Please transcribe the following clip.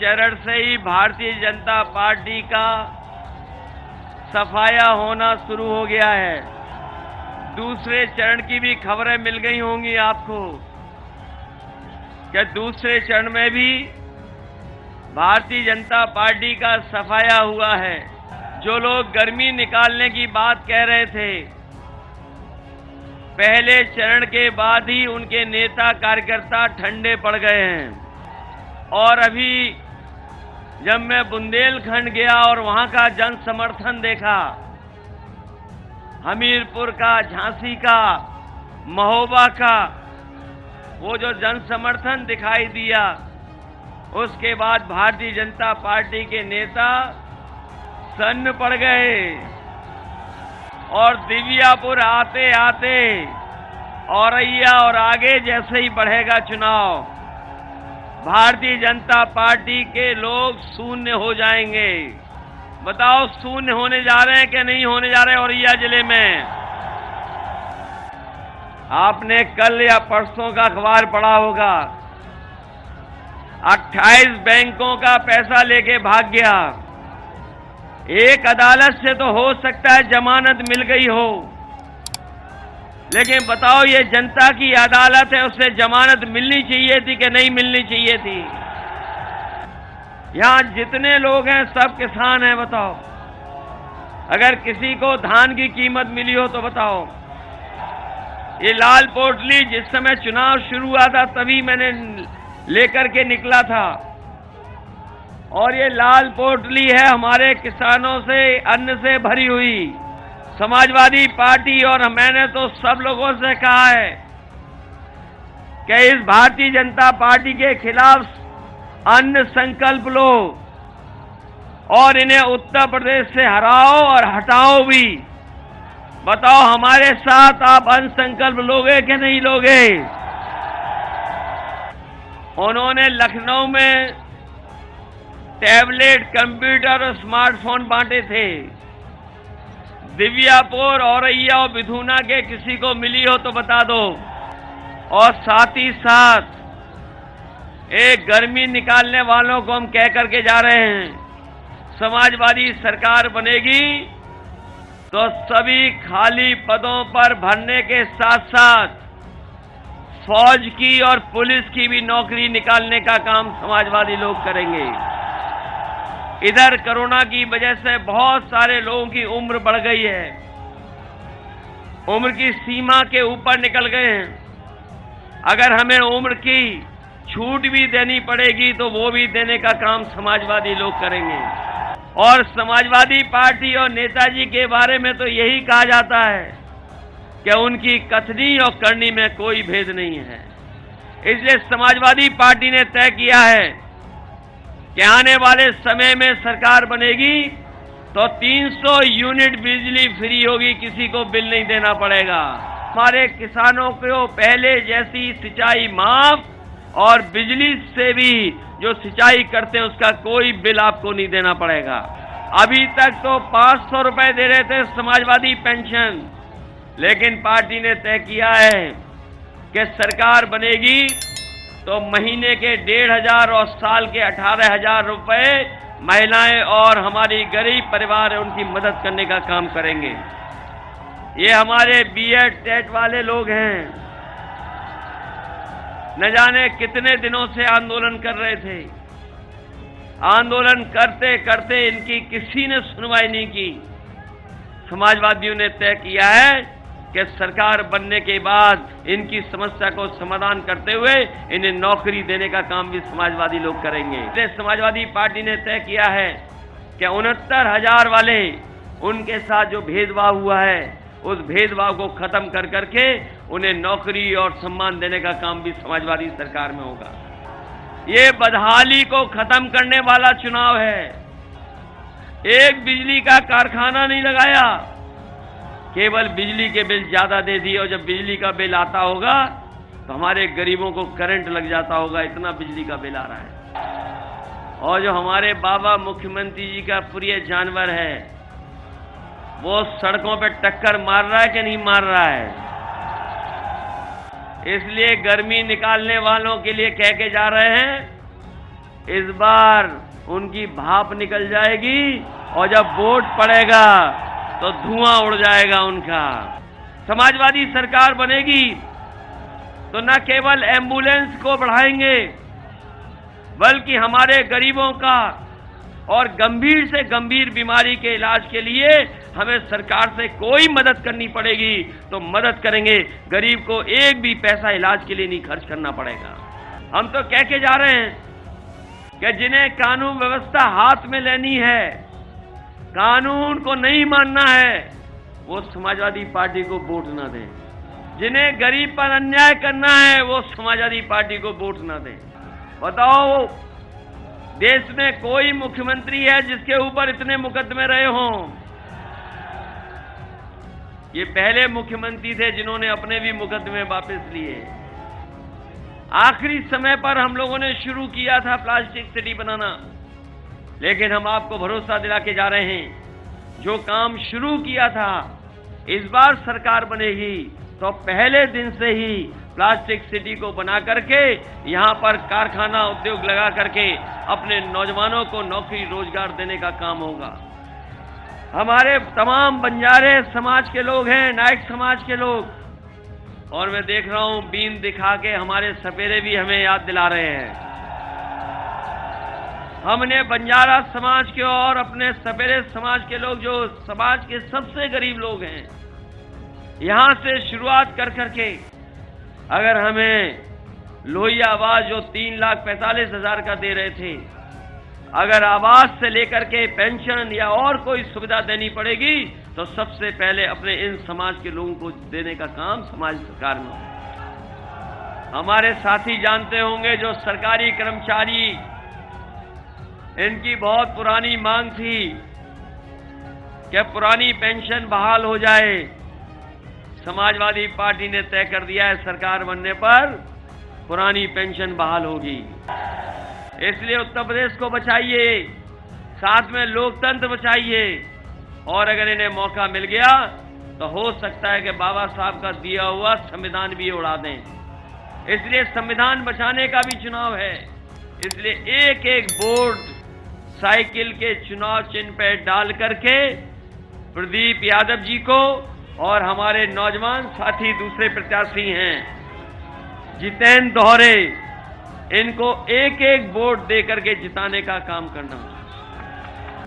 चरण से ही भारतीय जनता पार्टी का सफाया होना शुरू हो गया है। दूसरे चरण की भी खबरें मिल गई होंगी आपको कि दूसरे चरण में भी भारतीय जनता पार्टी का सफाया हुआ है। जो लोग गर्मी निकालने की बात कह रहे थे, पहले चरण के बाद ही उनके नेता कार्यकर्ता ठंडे पड़ गए हैं। और अभी जब मैं बुंदेलखंड गया और वहां का जन समर्थन देखा, हमीरपुर का, झांसी का, महोबा का, वो जो जन समर्थन दिखाई दिया, उसके बाद भारतीय जनता पार्टी के नेता सन्न पड़ गए। और दिव्यापुर आते आते औरैया और आगे जैसे ही बढ़ेगा चुनाव, भारतीय जनता पार्टी के लोग शून्य हो जाएंगे। बताओ, शून्य होने जा रहे हैं कि नहीं होने जा रहे हैं औरैया जिले में? आपने कल या परसों का अखबार पढ़ा होगा, 28 बैंकों का पैसा लेके भाग गया। एक अदालत से तो हो सकता है जमानत मिल गई हो, लेकिन बताओ, ये जनता की अदालत है, उससे जमानत मिलनी चाहिए थी कि नहीं मिलनी चाहिए थी? यहां जितने लोग हैं सब किसान हैं। बताओ, अगर किसी को धान की कीमत मिली हो तो बताओ। ये लाल पोटली जिस समय चुनाव शुरू हुआ था तभी मैंने लेकर के निकला था, और ये लाल पोटली है हमारे किसानों से, अन्न से भरी हुई। समाजवादी पार्टी और मैंने तो सब लोगों से कहा है कि इस भारतीय जनता पार्टी के खिलाफ अन्न संकल्प लो और इन्हें उत्तर प्रदेश से हराओ और हटाओ भी। बताओ, हमारे साथ आप अन्न संकल्प लोगे कि नहीं लोगे? उन्होंने लखनऊ में टैबलेट, कंप्यूटर और स्मार्टफोन बांटे थे। दिव्यापुर, औरैया और विधुना के किसी को मिली हो तो बता दो। और साथ ही साथ एक गर्मी निकालने वालों को हम कह करके जा रहे हैं, समाजवादी सरकार बनेगी तो सभी खाली पदों पर भरने के साथ साथ फौज की और पुलिस की भी नौकरी निकालने का काम समाजवादी लोग करेंगे। इधर कोरोना की वजह से बहुत सारे लोगों की उम्र बढ़ गई है, उम्र की सीमा के ऊपर निकल गए हैं। अगर हमें उम्र की छूट भी देनी पड़ेगी तो वो भी देने का काम समाजवादी लोग करेंगे। और समाजवादी पार्टी और नेताजी के बारे में तो यही कहा जाता है कि उनकी कथनी और करनी में कोई भेद नहीं है। इसलिए समाजवादी पार्टी ने तय किया है कि आने वाले समय में सरकार बनेगी तो 300 यूनिट बिजली फ्री होगी, किसी को बिल नहीं देना पड़ेगा। हमारे किसानों को पहले जैसी सिंचाई माफ, और बिजली से भी जो सिंचाई करते हैं उसका कोई बिल आपको नहीं देना पड़ेगा। अभी तक तो 500 रुपए दे रहे थे समाजवादी पेंशन, लेकिन पार्टी ने तय किया है कि सरकार बनेगी तो महीने के 1,500 और साल के 18,000 रुपए महिलाएं और हमारी गरीब परिवार है उनकी मदद करने का काम करेंगे। ये हमारे बीएड टेट वाले लोग हैं, न जाने कितने दिनों से आंदोलन कर रहे थे। आंदोलन करते करते इनकी किसी ने सुनवाई नहीं की। समाजवादियों ने तय किया है कि सरकार बनने के बाद इनकी समस्या को समाधान करते हुए इन्हें नौकरी देने का काम भी समाजवादी लोग करेंगे। इसलिए समाजवादी पार्टी ने तय किया है कि 69,000 वाले, उनके साथ जो भेदभाव हुआ है उस भेदभाव को खत्म कर करके उन्हें नौकरी और सम्मान देने का काम भी समाजवादी सरकार में होगा। ये बदहाली को खत्म करने वाला चुनाव है। एक बिजली का कारखाना नहीं लगाया, केवल बिजली के बिल ज्यादा दे दिए, और जब बिजली का बिल आता होगा तो हमारे गरीबों को करंट लग जाता होगा, इतना बिजली का बिल आ रहा है। और जो हमारे बाबा मुख्यमंत्री जी का प्रिय जानवर है वो सड़कों पे टक्कर मार रहा है कि नहीं मार रहा है? इसलिए गर्मी निकालने वालों के लिए कह के जा रहे हैं, इस बार उनकी भाप निकल जाएगी और जब वोट पड़ेगा तो धुआं उड़ जाएगा उनका। समाजवादी सरकार बनेगी तो न केवल एम्बुलेंस को बढ़ाएंगे, बल्कि हमारे गरीबों का और गंभीर से गंभीर बीमारी के इलाज के लिए हमें सरकार से कोई मदद करनी पड़ेगी तो मदद करेंगे। गरीब को एक भी पैसा इलाज के लिए नहीं खर्च करना पड़ेगा। हम तो कह के जा रहे हैं कि जिन्हें कानून व्यवस्था हाथ में लेनी है, कानून को नहीं मानना है, वो समाजवादी पार्टी को वोट ना दें। जिन्हें गरीब पर अन्याय करना है वो समाजवादी पार्टी को वोट ना दें। बताओ, देश में कोई मुख्यमंत्री है जिसके ऊपर इतने मुकदमे रहे हों? ये पहले मुख्यमंत्री थे जिन्होंने अपने भी मुकदमे वापस लिए। आखिरी समय पर हम लोगों ने शुरू किया था प्लास्टिक सिटी बनाना, लेकिन हम आपको भरोसा दिला के जा रहे हैं, जो काम शुरू किया था, इस बार सरकार बनेगी तो पहले दिन से ही प्लास्टिक सिटी को बना करके यहाँ पर कारखाना उद्योग लगा करके अपने नौजवानों को नौकरी रोजगार देने का काम होगा। हमारे तमाम बंजारे समाज के लोग हैं, नायक समाज के लोग, और मैं देख रहा हूं बीन दिखा के हमारे सपेरे भी हमें याद दिला रहे हैं। हमने बंजारा समाज के और अपने सपेरे समाज के लोग, जो समाज के सबसे गरीब लोग हैं, यहां से शुरुआत कर करके अगर हमें लोही आवास जो 3,45,000 का दे रहे थे, अगर आवास से लेकर के पेंशन या और कोई सुविधा देनी पड़ेगी तो सबसे पहले अपने इन समाज के लोगों को देने का काम समाज सरकार में होगा। हमारे साथी जानते होंगे जो सरकारी कर्मचारी, इनकी बहुत पुरानी मांग थी कि पुरानी पेंशन बहाल हो जाए। समाजवादी पार्टी ने तय कर दिया है सरकार बनने पर पुरानी पेंशन बहाल होगी। इसलिए उत्तर प्रदेश को बचाइए, साथ में लोकतंत्र बचाइए, और अगर इन्हें मौका मिल गया तो हो सकता है कि बाबा साहब का दिया हुआ संविधान भी उड़ा दें। इसलिए संविधान बचाने का भी चुनाव है। इसलिए एक एक वोट साइकिल के चुनाव चिन्ह पर डाल करके प्रदीप यादव जी को और हमारे नौजवान साथी दूसरे प्रत्याशी हैं जितेंद्र दोहरे, इनको एक एक वोट दे करके जिताने का काम करना।